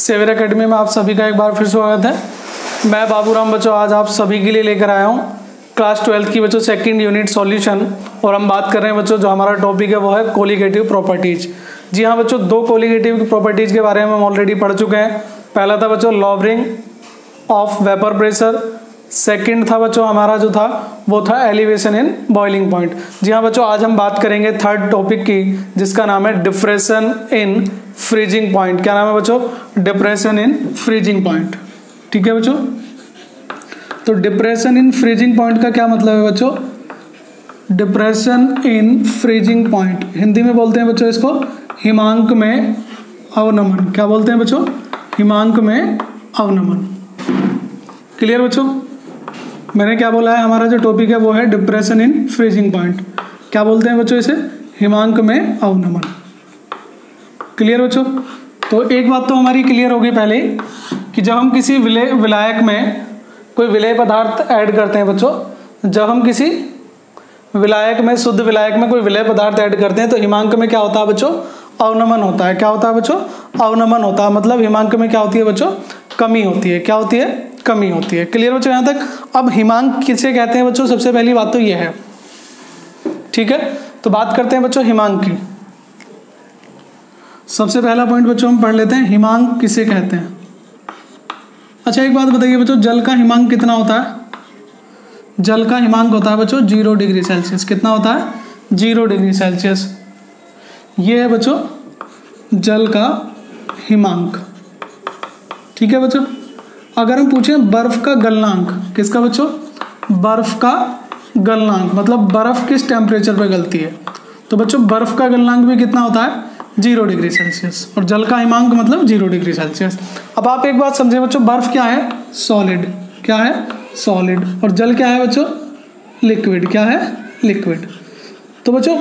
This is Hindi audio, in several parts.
सेवियर एकेडमी में आप सभी का एक बार फिर स्वागत है। मैं बाबूराम बच्चों आज आप सभी के लिए लेकर आया हूँ क्लास 12 की बच्चों सेकंड यूनिट सॉल्यूशन। और हम बात कर रहे हैं बच्चों, जो हमारा टॉपिक है वो है कोलिगेटिव प्रॉपर्टीज। जी हाँ बच्चों, दो कोलिगेटिव प्रॉपर्टीज के बारे में हम ऑलरेडी पढ़ चुके हैं। पहला था बच्चों lowering of vapour pressure, second था बच्चों हमारा जो था वो था एलिवेशन इन बॉइलिंग पॉइंट। जी हाँ बच्चों, आज हम बात करेंगे थर्ड टॉपिक की जिसका नाम है डिप्रेशन इन फ्रीजिंग पॉइंट। क्या नाम है बच्चों? Depression in freezing point. ठीक है बच्चों, तो डिप्रेशन इन फ्रीजिंग पॉइंट का क्या मतलब है बच्चों? Depression in freezing point Hindi में बोलते हैं बच्चों इसको हिमांक में अवनमन। क्या बोलते हैं बच्चों? हिमांक में अवनमन। क्लियर बच्चों? मैंने क्या बोला है, हमारा जो टॉपिक है वो है डिप्रेशन इन फ्रीजिंग पॉइंट। क्या बोलते हैं बच्चों इसे? हिमांक में अवनमन। क्लियर बच्चों? तो एक बात तो हमारी क्लियर होगी पहले कि जब हम किसी विलायक में कोई विलेय पदार्थ ऐड करते हैं बच्चों, जब हम किसी विलायक में शुद्ध विलायक में कोई विलेय पदार्थ ऐड करते हैं तो हिमांक में क्या होता है बच्चों? अवनमन होता है। क्या होता है बच्चों? अवनमन होता है। मतलब हिमांक में क्या होती है बच्चों? कमी होती है। क्या होती है? कमी होती है। क्लियर बच्चों यहाँ तक? अब हिमांक किसे कहते हैं बच्चों? सबसे पहली बात तो ये है। ठीक है, तो बात करते हैं बच्चों हिमांक की। सबसे पहला पॉइंट बच्चों हम पढ़ लेते हैं, हिमांक किसे कहते हैं। अच्छा एक बात बताइए बच्चों, जल का हिमांक कितना होता है? जल का हिमांक होता है बच्चों 0 डिग्री सेल्सियस। कितना होता है? 0 डिग्री सेल्सियस। ये है बच्चों जल का हिमांक। ठीक है बच्चों, अगर हम पूछें बर्फ का गलनांक, किसका बच्चों? बर्फ का गलनांक मतलब बर्फ किस टेम्परेचर पर गलती है, तो बच्चों बर्फ का गलनांक भी कितना होता है? 0 डिग्री सेल्सियस। और जल का हिमांक मतलब 0 डिग्री सेल्सियस। अब आप एक बात समझे बच्चों, बर्फ क्या है? सॉलिड। क्या है? सॉलिड। और जल क्या है बच्चों? लिक्विड। क्या है? लिक्विड। तो बच्चों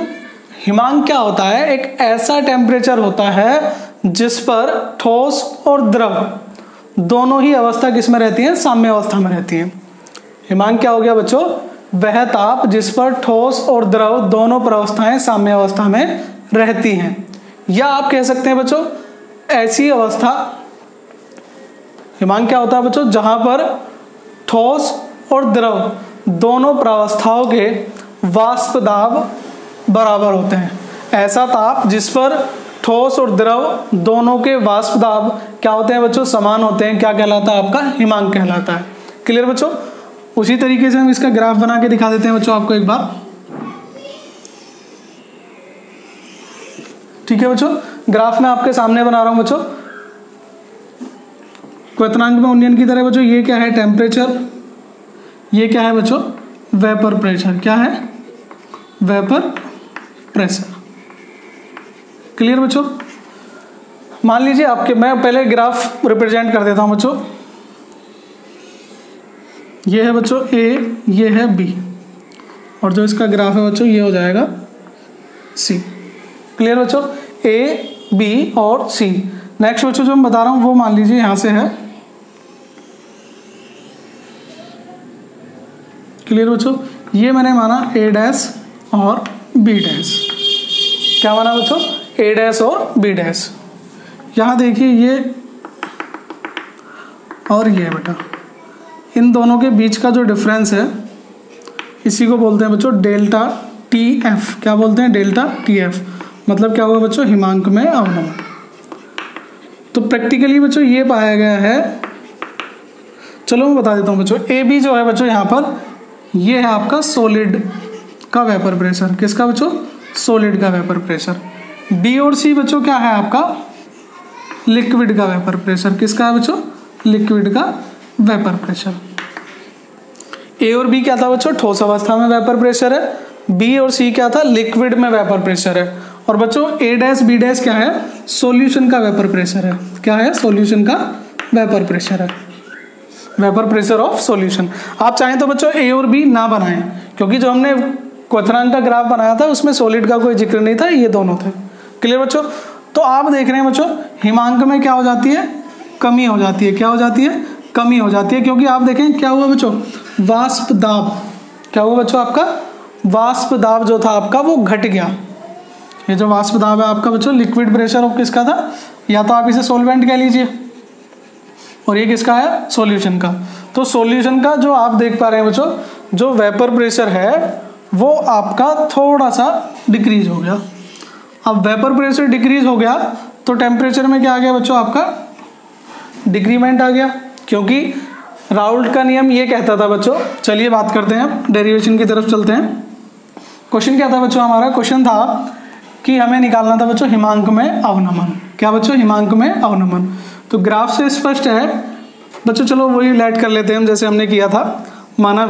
हिमांक क्या होता है? एक ऐसा टेम्परेचर होता है जिस पर ठोस और द्रव दोनों ही अवस्था किसमें रहती है? साम्य अवस्था में रहती है। हिमांक क्या हो गया बच्चों? वह ताप जिस पर ठोस और द्रव दोनों प्रावस्थाएं साम्य अवस्था में रहती हैं, या आप कह सकते हैं बच्चों ऐसी अवस्था। हिमांक क्या होता है बच्चों? जहां पर ठोस और द्रव दोनों प्रावस्थाओं के वाष्प दाब बराबर होते हैं। ऐसा ताप जिस पर ठोस और द्रव दोनों के वाष्प दाब क्या होते हैं बच्चों? समान होते हैं। क्या कहलाता है? आपका हिमांक कहलाता है। क्लियर बच्चों? उसी तरीके से हम इसका ग्राफ बना के दिखा देते हैं बच्चों आपको एक बार। ठीक है बच्चों, ग्राफ में आपके सामने बना रहा हूं बच्चों क्वथनांक में उन्नयन की तरह। बच्चों ये क्या है? टेम्परेचर। ये क्या है बच्चों? Vapour pressure. क्या है? Vapour pressure. क्लियर बच्चों? मान लीजिए आपके, मैं पहले ग्राफ रिप्रेजेंट कर देता हूं बच्चों। ये है बच्चों ए, ये है बी, और जो इसका ग्राफ है बच्चों ये हो जाएगा सी। क्लियर बच्चों? ए, बी और सी। नेक्स्ट बच्चों जो मैं बता रहा हूं वो मान लीजिए यहां से है। क्लियर बच्चों? ये मैंने माना ए डैश और बी डैश। क्या माना बच्चों? ए डैश और बी डैश। यहां देखिए ये और ये बेटा, इन दोनों के बीच का जो डिफरेंस है इसी को बोलते हैं बच्चों डेल्टा टी एफ। क्या बोलते हैं? Delta T F. मतलब क्या हुआ बच्चों? हिमांक में अवनमन। तो प्रैक्टिकली बच्चों ये पाया गया है। चलो मैं बता देता हूँ बच्चों, ए बी जो है बच्चों यहाँ पर ये है आपका सॉलिड का वेपर प्रेशर। किसका बच्चों? सॉलिड का वेपर प्रेशर। बी और सी बच्चों क्या है आपका? लिक्विड का वेपर प्रेशर। किसका है बच्चों? लिक्विड का वेपर प्रेशर। ए और बी क्या था बच्चों? ठोस अवस्था में वेपर प्रेशर है। बी और सी क्या था? लिक्विड में वेपर प्रेशर है। और बच्चों ए डैश बी डैश क्या है? सॉल्यूशन का वेपर प्रेशर है। क्या है? सॉल्यूशन का वेपर प्रेशर है। Vapour pressure of solution. आप चाहें तो बच्चों ए और बी ना बनाएं, क्योंकि जो हमने क्वथनांक का ग्राफ बनाया था उसमें सॉलिड का कोई जिक्र नहीं था, ये दोनों थे। क्लियर बच्चों? तो आप देख रहे हैं बच्चों हिमांक में क्या हो जाती है? कमी हो जाती है। क्या हो जाती है? कमी हो जाती है, क्योंकि आप देखें क्या हुआ बच्चों? वाष्प दाब। क्या हुआ बच्चों? आपका वाष्प दाब जो था आपका वो घट गया। ये जो वाष्प दाब है आपका बच्चों लिक्विड प्रेशर ऑफ किसका था? या तो आप इसे सॉल्वेंट कह लीजिए, और ये किसका है, सॉल्यूशन का। तो सॉल्यूशन का जो आप देख पा रहे हैं बच्चों, जो वेपर प्रेशर है वो आपका थोड़ा सा डिक्रीज हो गया। अब वेपर प्रेशर डिक्रीज हो गया तो टेम्परेचर में क्या आ गया बच्चों, आपका डिक्रीमेंट आ गया, क्योंकि राउल्ट का नियम ये कहता था बच्चों। चलिए बात करते हैं, डेरिवेशन की तरफ चलते हैं। क्वेश्चन क्या था बच्चों, हमारा क्वेश्चन था कि हमें निकालना था बच्चों हिमांक में अवनमन। क्या बच्चों, हिमांक में अवनमन। तो ग्राफ से स्पष्ट है बच्चों, चलो वही लेट कर लेते हैं हम जैसे हमने किया था। माना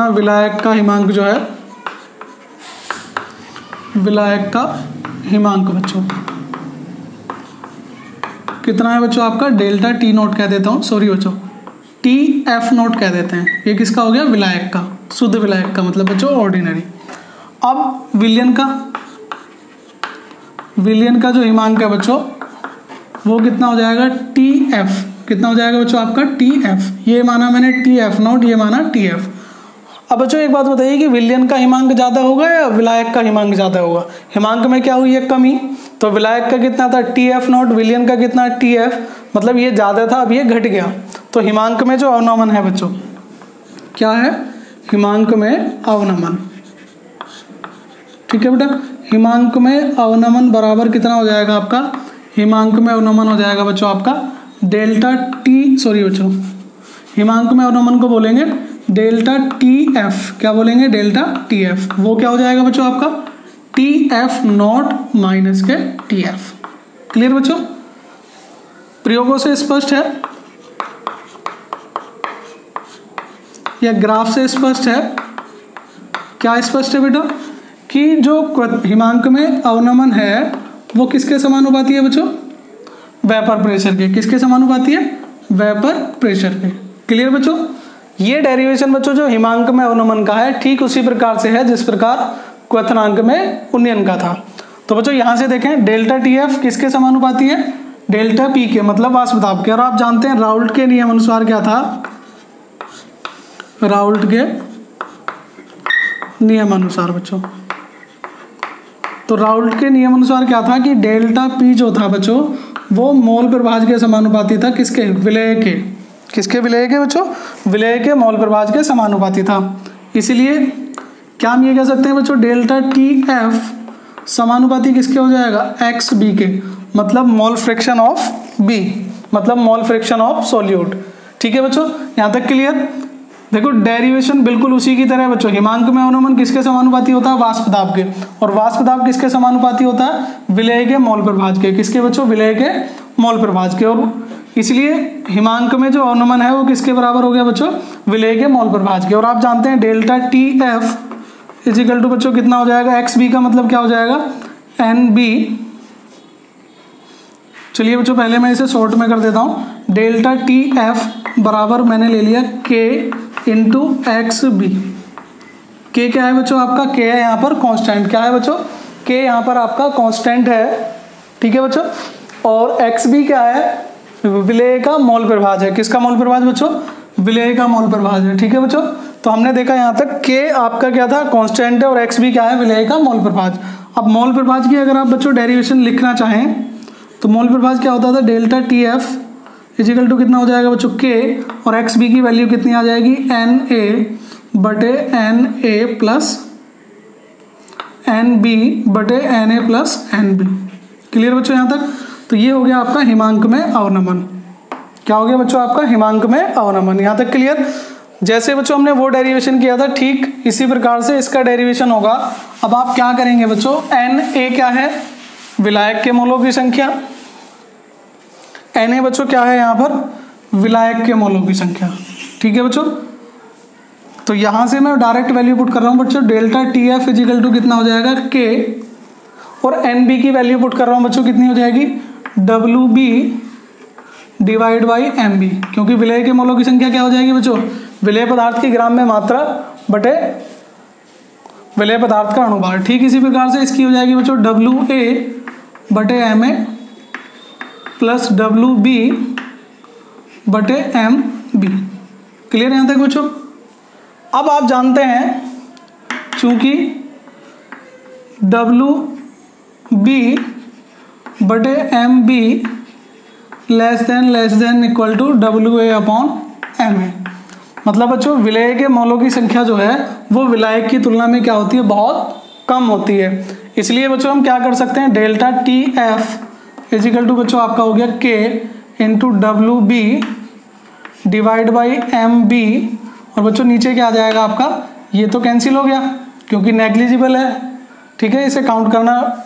विलायक का हिमांक जो है, विलायक का हिमांक बच्चों कितना है बच्चों, आपका डेल्टा टी नोट कह देता हूँ, सॉरी बच्चों टी एफ नोट कह देते हैं। ये किसका हो गया, विलायक का, शुद्ध विलायक का मतलब बच्चों ऑर्डिनरी। अब विलयन का जो हिमांक है बच्चों वो कितना हो जाएगा, टी एफ। कितना हो जाएगा बच्चों आपका, टी एफ। ये माना मैंने टी एफ नोट, ये माना टी एफ। अब बच्चों एक बात बताइए कि विलयन का हिमांक ज़्यादा होगा या विलायक का हिमांक ज़्यादा होगा। हिमांक में क्या हुई है, कमी। तो विलायक का कितना था, टी एफ नोट, विलयन का कितना, टी एफ। मतलब ये ज़्यादा था, अब ये घट गया। तो हिमांक में जो अवनमन है बच्चों, क्या है, हिमांक में अवनमन। ठीक है बेटा, हिमांक में अवनमन बराबर कितना हो जाएगा आपका, हिमांक में अवनमन हो जाएगा बच्चों आपका डेल्टा टी, सॉरी बच्चों हिमांक में अवनमन को बोलेंगे डेल्टा टी एफ। क्या बोलेंगे, डेल्टा टी एफ। वो क्या हो जाएगा बच्चों आपका, टी एफ नॉट माइनस के टी एफ। क्लियर बच्चों, प्रयोगों से स्पष्ट है या ग्राफ से स्पष्ट है। क्या स्पष्ट है बेटा, कि जो हिमांक में अवनमन है वो किसके समानुपाती है बच्चों, वेपर प्रेशर के। किसके समानुपाती है, वेपर प्रेशर के। क्लियर बच्चों, ये डेरिवेशन बच्चों जो हिमांक में अवनमन का है ठीक उसी प्रकार से है जिस प्रकार क्वथनांक में उन्नयन का था। तो बच्चों यहाँ से देखें, डेल्टा टी एफ किसके समानुपाती है, डेल्टा पी के, मतलब वाष्प दाब के। और आप जानते हैं राउल्ट के नियम अनुसार क्या था, राउल्ट के नियम अनुसार बच्चों, तो राउल्ट के नियम अनुसार क्या था कि डेल्टा पी जो था बच्चों वो मोल प्रभाज के समानुपाती था। किसके, विलेय के। किसके विलेय के बच्चों, विलेय के मोल प्रभाज के समानुपाती था। इसलिए क्या हम ये कह सकते हैं बच्चों, डेल्टा टी एफ समानुपाती किसके हो जाएगा, एक्स बी के, मतलब मोल फ्रैक्शन ऑफ बी, मतलब मोल फ्रैक्शन ऑफ सॉल्यूट। ठीक है बच्चों, यहाँ तक क्लियर। देखो डेरिवेशन बिल्कुल उसी की तरह है बच्चों। हिमांक में अवनमन किसके समानुपाती होता है, वाष्प दाब के। और वाष्प दाब किसके समानुपाती होता है, विलेय के मोल प्रभाज के। किसके बच्चों, विलेय के मोल प्रभाज के। और इसलिए हिमांक में जो अवनमन है वो किसके बराबर हो गया बच्चों, विलेय के मोल प्रभाज के। और आप जानते हैं delta T F is equal to बच्चों कितना हो जाएगा, एक्स बी का मतलब क्या हो जाएगा, एन बी। चलिए बच्चों पहले मैं इसे शॉर्ट में कर देता हूँ। डेल्टा टी एफ बराबर मैंने ले लिया के इंटू एक्स बी। के क्या है बच्चों आपका, के है यहाँ पर कांस्टेंट। क्या है बच्चों, के यहाँ पर आपका कांस्टेंट है। ठीक है बच्चों, और एक्स बी क्या है, विलेय का मोल प्रभाज है। किसका मोल प्रभाज बच्चों, विलेय का मोल प्रभाज है। ठीक है बच्चों, तो हमने देखा यहाँ तक के आपका क्या था, कांस्टेंट है, और एक्स बी क्या है, विलेय का मोल प्रभाज। अब मोल प्रभाज की अगर आप बच्चों डेरिवेशन लिखना चाहें तो मोल प्रभाज क्या होता था, delta T F is equal to कितना हो जाएगा बच्चों, के, और एक्स बी की वैल्यू कितनी आ जाएगी, एन ए बटे N A plus N B बटे N A plus N B. Clear बच्चों यहाँ तक। तो ये हो गया आपका हिमांक में अवनमन। क्या हो गया बच्चों आपका, हिमांक में अवनमन। यहाँ तक क्लियर। जैसे बच्चों हमने वो डेरिवेशन किया था ठीक इसी प्रकार से इसका डेरिवेशन होगा। अब आप क्या करेंगे बच्चों, एन ए क्या है, विलायक के मोलों की संख्या, एन ए बच्चों क्या है यहाँ पर, विलायक के मोलों की संख्या। ठीक है बच्चों, तो यहाँ से मैं डायरेक्ट वैल्यू पुट कर रहा हूँ बच्चों, delta T F is equal to कितना हो जाएगा, के, और एन बी की वैल्यू पुट कर रहा हूँ बच्चों कितनी हो जाएगी, W B divide by M B. क्योंकि विलेय के मोलों की संख्या क्या हो जाएगी बच्चों, विलेय पदार्थ की ग्राम में मात्रा बटे विलेय पदार्थ का अणुभार। ठीक इसी प्रकार से इसकी हो जाएगी बच्चों डब्ल्यू ए बटे M A plus W B बटे एम बी। क्लियर यहाँ तक बच्चों। अब आप जानते हैं चूंकि डब्ल्यू बी बटे M B less than equal to WA/MA। मतलब बच्चों विलेय के मोलों की संख्या जो है वो विलायक की तुलना में क्या होती है, बहुत कम होती है। इसलिए बच्चों हम क्या कर सकते हैं, डेल्टा TF इजिकल टू बच्चों आपका हो गया K into WB divide by MB। और बच्चों नीचे क्या आ जाएगा आपका, ये तो कैंसिल हो गया क्योंकि नेग्लिजिबल है, ठीक है। इसे काउंट करना,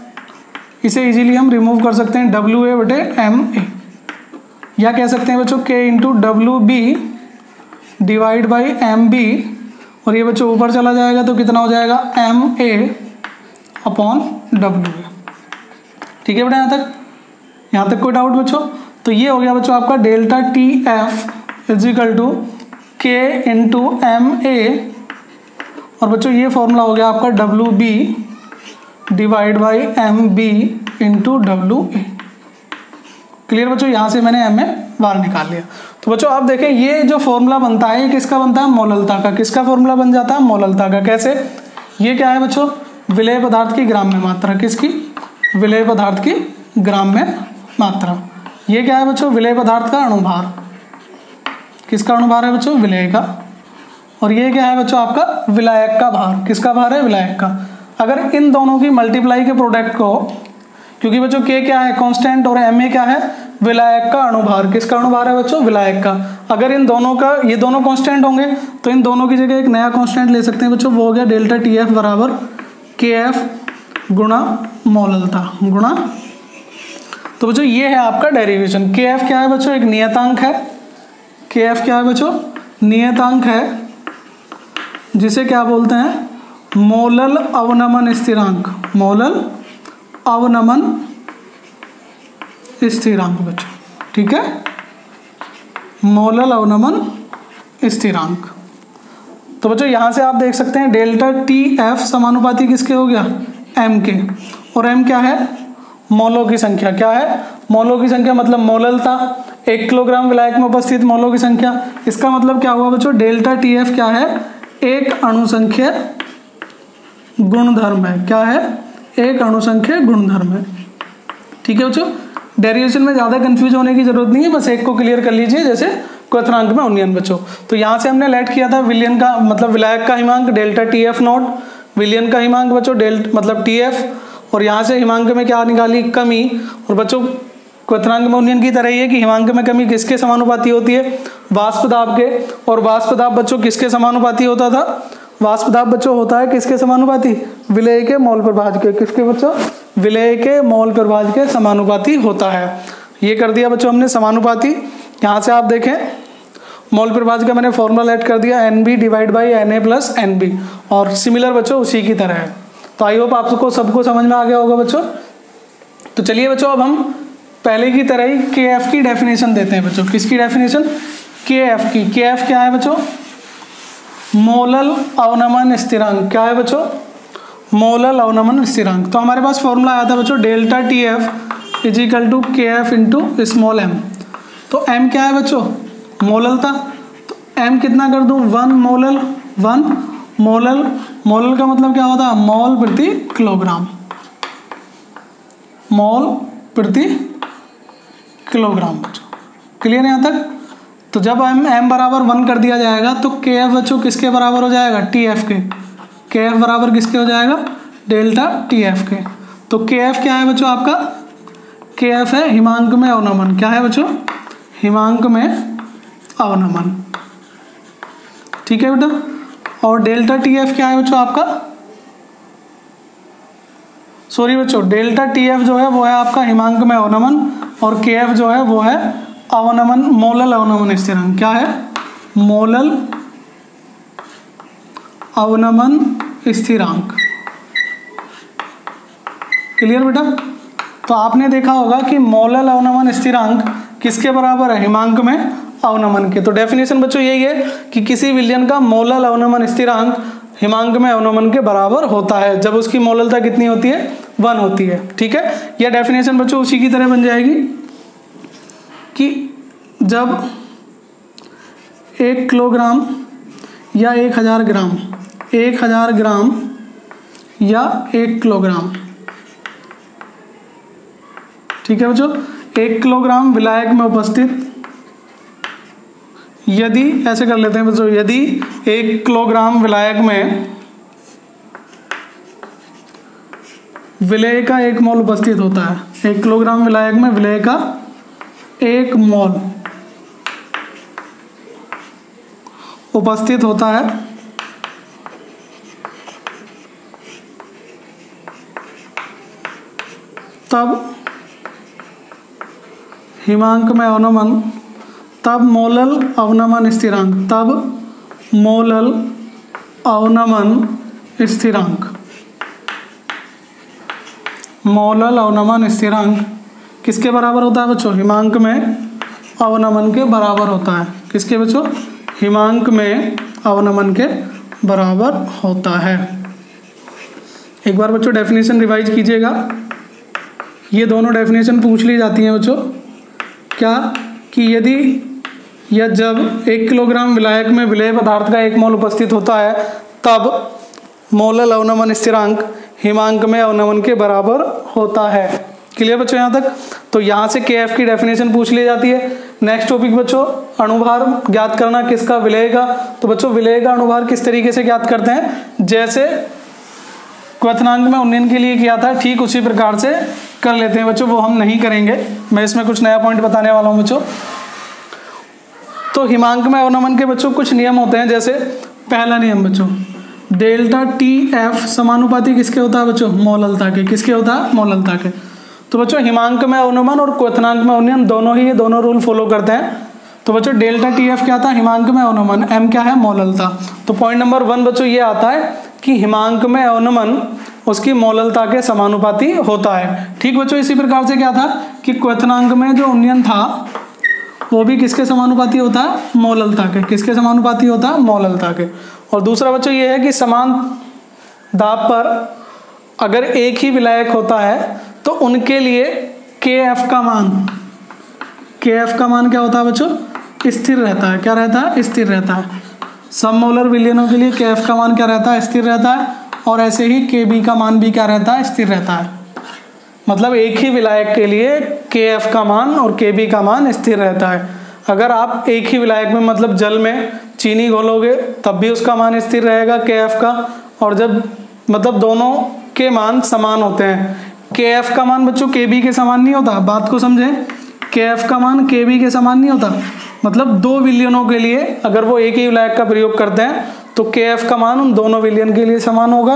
इसे इजीली हम रिमूव कर सकते हैं WA/MA, या कह सकते हैं बच्चों K into WB divide by MB। और ये बच्चों ऊपर चला जाएगा तो कितना हो जाएगा, MA/WA। ठीक है बेटा, यहाँ तक कोई डाउट बच्चों? तो ये हो गया बच्चों आपका delta TF is equal to K into MA। और बच्चों ये फॉर्मूला हो गया आपका WB divide by MB into WA। Clear बच्चों, यहाँ से मैंने MA बाहर निकाल लिया। तो बच्चों आप देखें ये जो फॉर्मूला बनता है ये किसका बनता है, मोललता का। किसका फॉर्मूला बन जाता है, मोललता का। कैसे, ये क्या है बच्चों, विलेय पदार्थ की ग्राम में मात्रा। किसकी, विलेय पदार्थ की ग्राम में मात्रा। ये क्या है बच्चों, विलेय पदार्थ का अणुभार। किसका अणुभार है बच्चों, विलेय का। और ये क्या है बच्चों आपका, विलायक का भार। किसका भार है, विलायक का। अगर इन दोनों की मल्टीप्लाई के प्रोडक्ट को, क्योंकि बच्चों K क्या है, कांस्टेंट, और MA क्या है, विलायक का अणुभार। किसका अणुभार है बच्चों, विलायक का। अगर इन दोनों का, ये दोनों कांस्टेंट होंगे तो इन दोनों की जगह एक नया कांस्टेंट ले सकते हैं बच्चों, वो हो गया डेल्टा TF बराबर KF गुणा मोललता गुणा। तो बच्चों ये है आपका डेरिवेशन। KF क्या है बच्चों, एक नियतांक है। KF क्या है बच्चों, नियतांक है, जिसे क्या बोलते हैं, मोलल अवनमन स्थिरांक। मोलल अवनमन स्थिरांक बच्चों, ठीक है, मोलल अवनमन स्थिरांक। तो बच्चों यहाँ से आप देख सकते हैं डेल्टा TF समानुपाती किसके हो गया, M के। और M क्या है, मोलों की संख्या। क्या है, मोलों की संख्या, मतलब मोललता, 1 किलोग्राम विलायक में उपस्थित मोलों की संख्या। इसका मतलब क्या हुआ बच्चों, डेल्टा TF क्या है, एक अणुसंख्यक गुणधर्म है। क्या है, एक अणुसंख्यक गुणधर्म है। ठीक है बच्चों, डेरिवेशन में ज़्यादा कंफ्यूज होने की जरूरत नहीं है, बस एक को क्लियर कर लीजिए, जैसे क्वथनांक में उन्नयन बच्चों। तो यहाँ से हमने लेट किया था विलयन का, मतलब विलायक का हिमांक डेल्टा TF नॉट, विलयन का हिमांक बच्चों मतलब TF, और यहाँ से हिमांक में क्या निकाली, कमी। और बच्चों क्वथनांक में उन्नयन की तरह ही है कि हिमांक में कमी किसके समानुपाती होती है, वाष्प दाब के। और वाष्प दाब बच्चों किसके समानुपाती होता था, वाष्प दाब बच्चों होता है किसके समानुपाती, विलेय के मोल प्रभाज के। किसके बच्चों, विलेय के मोल प्रभाज के समानुपाती होता है। ये कर दिया बच्चों हमने समानुपाती। यहाँ से आप देखें मोल प्रभाज का मैंने फॉर्मूला ऐड कर दिया, NB divide by NA plus NB। और सिमिलर बच्चों उसी की तरह है। तो आई होप आपको सबको समझ में आ गया होगा बच्चों। तो चलिए बच्चों अब हम पहले की तरह ही KF की डेफिनेशन देते हैं बच्चों। किसकी डेफिनेशन, KF की। KF क्या है बच्चों, मोलल अवनमन स्थिरांक। क्या है बच्चों, मोलल अवनमन स्थिरांक। तो हमारे पास फॉर्मूला आया था बच्चों delta TF is equal to KF into small m। तो m क्या है बच्चों, मोललता। तो m कितना कर दूं, 1 मोलल। 1 मोलल, मोलल का मतलब क्या होता है, मोल प्रति किलोग्राम। मोल प्रति किलोग्राम बच्चों, क्लियर है यहाँ तक। तो जब m बराबर 1 कर दिया जाएगा तो KF बच्चों किसके बराबर हो जाएगा, TF के। KF बराबर किसके हो जाएगा, डेल्टा TF के। तो KF क्या है बच्चों आपका, KF है हिमांक में अवनमन। क्या है बच्चों, हिमांक में अवनमन। ठीक है बेटा। और डेल्टा TF क्या है बच्चों आपका, सॉरी बच्चों, डेल्टा TF जो है वो है आपका हिमांक में अवनमन, और KF जो है वो है अवनमन, मोलल अवनमन स्थिरांक। क्या है, मोलल अवनमन स्थिरांक। क्लियर बेटा। तो आपने देखा होगा कि मोलल अवनमन स्थिरांक किसके बराबर है, हिमांक में अवनमन के। तो डेफिनेशन बच्चों यही है कि किसी विलयन का मोलल अवनमन स्थिरांक हिमांक में अवनमन के बराबर होता है जब उसकी मोललता कितनी होती है, 1 होती है। ठीक है, यह डेफिनेशन बच्चों उसी की तरह बन जाएगी कि जब 1 किलोग्राम या 1000 ग्राम, 1000 ग्राम या 1 किलोग्राम, ठीक है बच्चों, 1 किलोग्राम विलायक में उपस्थित, यदि, ऐसे कर लेते हैं बच्चों, यदि 1 किलोग्राम विलायक में विलेय का 1 मोल उपस्थित होता है, 1 किलोग्राम विलायक में विलेय का 1 मोल उपस्थित होता है, तब हिमांक में अवनमन, तब मोलल अवनमन स्थिरांक, तब मोलल अवनमन स्थिरांक, मोलल अवनमन स्थिरांक किसके बराबर होता है बच्चों? हिमांक में अवनमन के बराबर होता है। किसके बच्चों? हिमांक में अवनमन के बराबर होता है। एक बार बच्चों डेफिनेशन रिवाइज कीजिएगा। ये दोनों डेफिनेशन पूछ ली जाती हैं बच्चों, क्या कि यदि या जब 1 किलोग्राम विलायक में विलेय पदार्थ का 1 मोल उपस्थित होता है, तब मोलल अवनमन स्थिरांक हिमांक में अवनमन के बराबर होता है। क्लियर बच्चों यहाँ तक? तो यहाँ से KF की डेफिनेशन पूछ ली जाती है। नेक्स्ट टॉपिक बच्चों, अणुभार ज्ञात करना किसका? विलेय का। तो बच्चों विलेय का अणुभार किस तरीके से ज्ञात करते हैं? जैसे क्वथनांक में उन्नयन के लिए किया था, ठीक उसी प्रकार से कर लेते हैं बच्चों। वो हम नहीं करेंगे, मैं इसमें कुछ नया पॉइंट बताने वाला हूँ बच्चों। तो हिमांक में अवनमन के बच्चों कुछ नियम होते हैं। जैसे पहला नियम बच्चों, डेल्टा TF समानुपाती किसके होता है बच्चों? मोललता के। किसके होता है? मोललता के। तो बच्चों हिमांक में अवनमन और क्वथनांक में उन्नयन दोनों ही ये दोनों रूल फॉलो करते हैं। तो बच्चों डेल्टा TF क्या था? हिमांक में अवनमन, M क्या है? मोललता। तो पॉइंट नंबर 1 बच्चों ये आता है कि हिमांक में अवनमन उसकी मोललता के समानुपाती होता है। ठीक बच्चों, इसी प्रकार से क्या था कि क्वथनांक में जो उन्नयन था वो भी किसके समानुपाती होता है? मोललता के। किसके समानुपाती होता है? मोललता के। और दूसरा बच्चों ये है कि समान दाब पर अगर एक ही विलायक होता है तो उनके लिए KF का मान, KF का मान क्या होता है बच्चों? स्थिर रहता है। क्या रहता है? स्थिर रहता है। सब मोलर विलयनों के लिए KF का मान क्या रहता है? स्थिर रहता है। और ऐसे ही KB का मान भी क्या रहता है? स्थिर रहता है। मतलब एक ही विलायक के लिए KF का मान और KB का मान स्थिर रहता है। अगर आप एक ही विलायक में मतलब जल में चीनी घोलोगे तब भी उसका मान स्थिर रहेगा KF का। और जब मतलब दोनों के मान समान होते हैं, KF का मान बच्चों KB के समान नहीं होता। बात को समझें, KF का मान KB के समान नहीं होता। मतलब 2 विलयनों के लिए अगर वो एक ही विलायक का प्रयोग करते हैं तो KF का मान उन दोनों विलयन के लिए समान होगा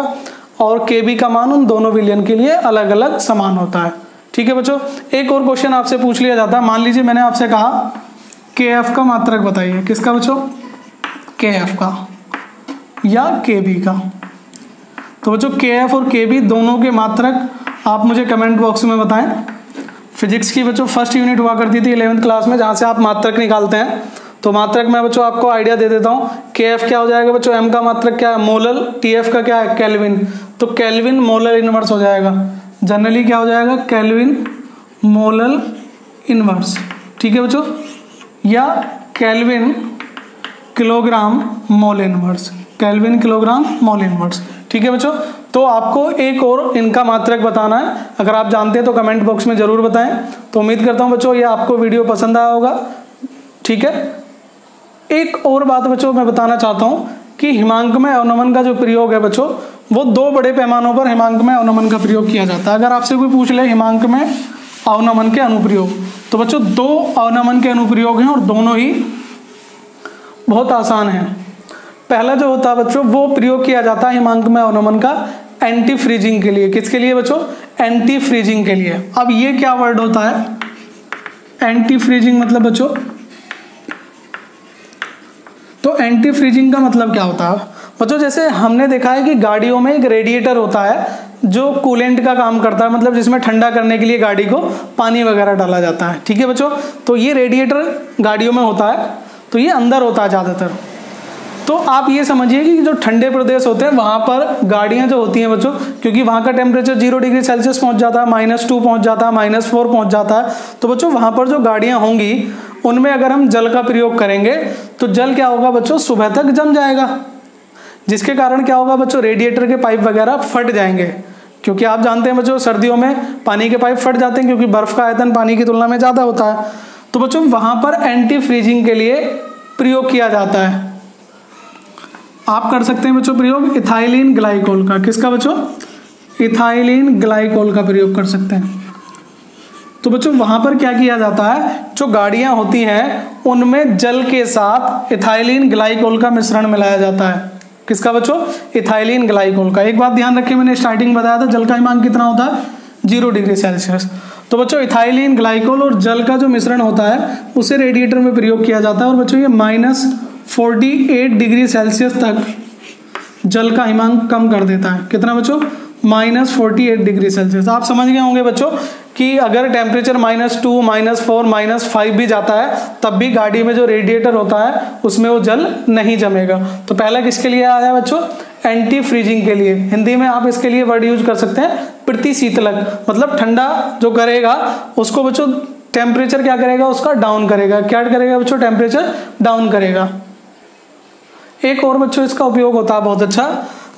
और KB का मान उन दोनों विलयन के लिए अलग अलग समान होता है। ठीक है बच्चों, एक और क्वेश्चन आपसे पूछ लिया जाता है। मान लीजिए मैंने आपसे कहा KF का मात्रक बताइए। किसका बच्चों? KF का या KB का। तो बच्चों KF और KB दोनों के मात्रक आप मुझे कमेंट बॉक्स में बताएं। फिजिक्स की बच्चों फर्स्ट यूनिट हुआ करती थी 11th क्लास में, जहाँ से आप मात्रक निकालते हैं। तो मात्रक मैं बच्चों आपको आइडिया दे देता हूँ। KF क्या हो जाएगा बच्चों? M का मात्रक क्या है? मोलल। TF का क्या है? केल्विन। तो केल्विन मोलल इनवर्स हो जाएगा। जनरली क्या हो जाएगा? Kelvin molal inverse. ठीक है बच्चों, या kelvin kilogram mole inverse. Kelvin kilogram mole inverse. ठीक है बच्चों, तो आपको एक और इनका मात्रक बताना है। अगर आप जानते हैं तो कमेंट बॉक्स में जरूर बताएं। तो उम्मीद करता हूं बच्चों ये आपको वीडियो पसंद आया होगा। ठीक है, एक और बात बच्चों मैं बताना चाहता हूं कि हिमांक में अवनमन का जो प्रयोग है बच्चों, वो 2 बड़े पैमानों पर हिमांक में अवनमन का प्रयोग किया जाता है। अगर आपसे कोई पूछ ले हिमांक में अवनमन के अनुप्रयोग, तो बच्चों 2 अवनमन के अनुप्रयोग हैं और दोनों ही बहुत आसान हैं। पहला जो होता है बच्चों वो प्रयोग किया जाता है हिमांक में अवनमन का एंटी फ्रीजिंग के लिए। किसके लिए बच्चों? एंटी फ्रीजिंग के लिए। अब ये क्या वर्ड होता है? एंटी फ्रीजिंग मतलब बच्चों, तो एंटी फ्रीजिंग का मतलब क्या होता है बच्चों? जैसे हमने देखा है कि गाड़ियों में एक रेडिएटर होता है जो कूलेंट का काम करता है, मतलब जिसमें ठंडा करने के लिए गाड़ी को पानी वगैरह डाला जाता है। ठीक है बच्चों, तो ये रेडिएटर गाड़ियों में होता है, तो ये अंदर होता है ज़्यादातर। तो आप ये समझिए कि जो ठंडे प्रदेश होते हैं वहाँ पर गाड़ियाँ जो होती हैं बच्चों, क्योंकि वहाँ का टेम्परेचर 0 डिग्री सेल्सियस पहुँच जाता है, -2 पहुँच जाता है, -4 पहुँच जाता है। तो बच्चों वहाँ पर जो गाड़ियाँ होंगी उनमें अगर हम जल का प्रयोग करेंगे तो जल क्या होगा बच्चों? सुबह तक जम जाएगा, जिसके कारण क्या होगा बच्चों? रेडिएटर के पाइप वगैरह फट जाएंगे। क्योंकि आप जानते हैं बच्चों सर्दियों में पानी के पाइप फट जाते हैं क्योंकि बर्फ का आयतन पानी की तुलना में ज़्यादा होता है। तो बच्चों वहाँ पर एंटी फ्रीजिंग के लिए प्रयोग किया जाता है। आप कर सकते हैं बच्चों प्रयोग इथाइलिन ग्लाइकोल का। किसका बच्चों? इथाइलिन ग्लाइकोल का प्रयोग कर सकते हैं। तो बच्चों वहाँ पर क्या किया जाता है, जो गाड़ियाँ होती हैं उनमें जल के साथ इथाइलिन ग्लाइकोल का मिश्रण मिलाया जाता है। किसका बच्चों? इथाइलिन ग्लाइकोल का। एक बात ध्यान रखिए, मैंने स्टार्टिंग बताया था जल का हिमांक कितना होता है? 0 डिग्री सेल्सियस। तो बच्चों इथाइलिन ग्लाइकोल और जल का जो मिश्रण होता है उसे रेडिएटर में प्रयोग किया जाता है और बच्चों ये -48 डिग्री सेल्सियस तक जल का हिमांक कम कर देता है। कितना बच्चों? -48 डिग्री सेल्सियस। आप समझ गए होंगे बच्चों कि अगर टेम्परेचर -2, -4, -5 भी जाता है तब भी गाड़ी में जो रेडिएटर होता है उसमें वो जल नहीं जमेगा। तो पहला किसके लिए आया बच्चों? एंटी फ्रीजिंग के लिए। हिंदी में आप इसके लिए वर्ड यूज कर सकते हैं प्रतिशीतलक, मतलब ठंडा जो करेगा उसको बच्चों टेम्परेचर क्या करेगा? उसका डाउन करेगा। क्या करेगा बच्चों? टेम्परेचर डाउन करेगा। एक और बच्चों इसका उपयोग होता है बहुत अच्छा।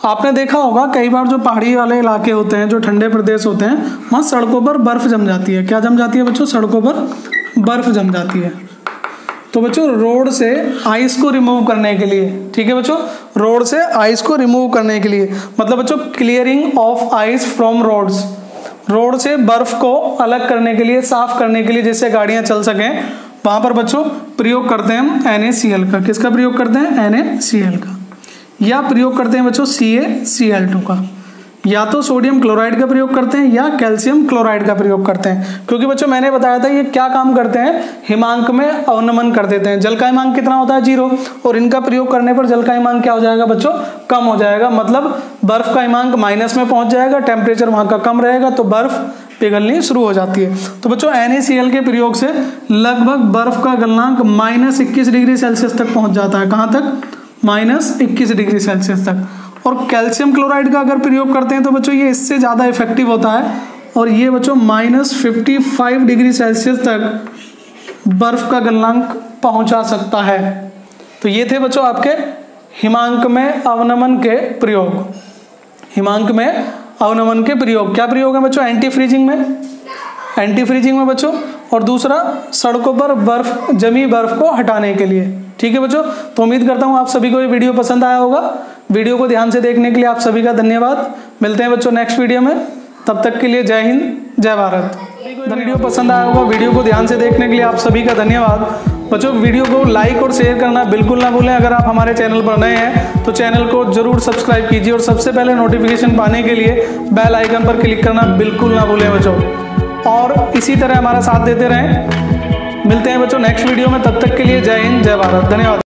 आपने देखा होगा कई बार जो पहाड़ी वाले इलाके होते हैं, जो ठंडे प्रदेश होते हैं, वहाँ सड़कों पर बर्फ जम जाती है। क्या जम जाती है बच्चों? सड़कों पर बर्फ जम जाती है। तो बच्चों रोड से आइस को रिमूव करने के लिए, ठीक है बच्चों, रोड से आइस को रिमूव करने के लिए, मतलब बच्चों clearing of ice from roads, road से बर्फ को अलग करने के लिए, साफ करने के लिए, जिससे गाड़ियाँ चल सकें, वहाँ पर बच्चों प्रयोग करते हैं हम NaCl का। किसका प्रयोग करते हैं? NaCl का। या प्रयोग करते हैं बच्चों CaCl2 का। या तो सोडियम क्लोराइड का प्रयोग करते हैं या कैल्शियम क्लोराइड का प्रयोग करते हैं, क्योंकि बच्चों मैंने बताया था ये क्या काम करते हैं? हिमांक में अवनमन कर देते हैं। जल का हिमांक कितना होता है? 0, और इनका प्रयोग करने पर जल का हिमांक क्या हो जाएगा बच्चों? कम हो जाएगा। मतलब बर्फ का हिमांक माइनस में पहुंच जाएगा, टेम्परेचर वहाँ का कम रहेगा तो बर्फ पिघलनी शुरू हो जाती है। तो बच्चों NaCl के प्रयोग से लगभग बर्फ का गलनांक -21 डिग्री सेल्सियस तक पहुंच जाता है। कहाँ तक? -21 डिग्री सेल्सियस तक। और कैल्शियम क्लोराइड का अगर प्रयोग करते हैं तो बच्चों ये इससे ज़्यादा इफेक्टिव होता है और ये बच्चों -55 डिग्री सेल्सियस तक बर्फ का गलनांक पहुंचा सकता है। तो ये थे बच्चों आपके हिमांक में अवनमन के प्रयोग। हिमांक में अवनमन के प्रयोग क्या प्रयोग है बच्चों? एंटी फ्रीजिंग में, एंटी फ्रीजिंग में बच्चों, और दूसरा सड़कों पर बर्फ, जमी बर्फ को हटाने के लिए। ठीक है बच्चों, तो उम्मीद करता हूँ आप सभी को ये वीडियो पसंद आया होगा। वीडियो को ध्यान से देखने के लिए आप सभी का धन्यवाद। मिलते हैं बच्चों नेक्स्ट वीडियो में, तब तक के लिए जय हिंद, जय भारत। वीडियो पसंद आया होगा, वीडियो को ध्यान से देखने के लिए आप सभी का धन्यवाद। बच्चों वीडियो को लाइक और शेयर करना बिल्कुल ना भूलें। अगर आप हमारे चैनल पर नए हैं तो चैनल को जरूर सब्सक्राइब कीजिए और सबसे पहले नोटिफिकेशन पाने के लिए बेल आइकन पर क्लिक करना बिल्कुल ना भूलें बच्चों। और इसी तरह हमारा साथ देते रहें। मिलते हैं बच्चों नेक्स्ट वीडियो में, तब तक के लिए जय हिंद, जय भारत, धन्यवाद।